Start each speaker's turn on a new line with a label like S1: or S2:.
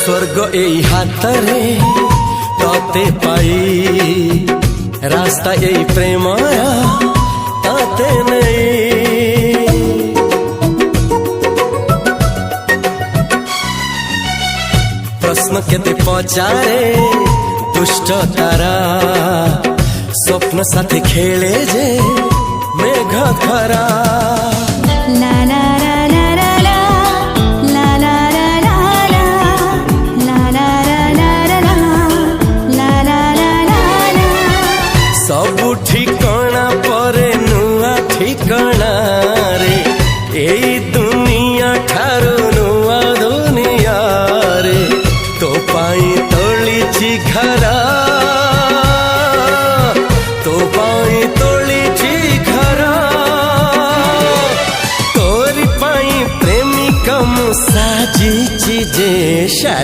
S1: स्वर्ग एई हातरे तते पाई रास्ता एई प्रेमया ताते नहीं। प्रश्न केते पचारे दुष्ट तारा स्वप्न साथी खेले जे मेघ खरा।
S2: ला ला ला ला ला ला ला ला ला ला ला ला ला ला।
S1: सबु ठिकाना परे नुआ ठिकाना रे एई दुनिया ठारू नुआ दुनिया रे। तो पाई तोलिछि घरा तो पाई तोलिछि घरा तोरी पाई प्रेमिका मु साजिछि जे।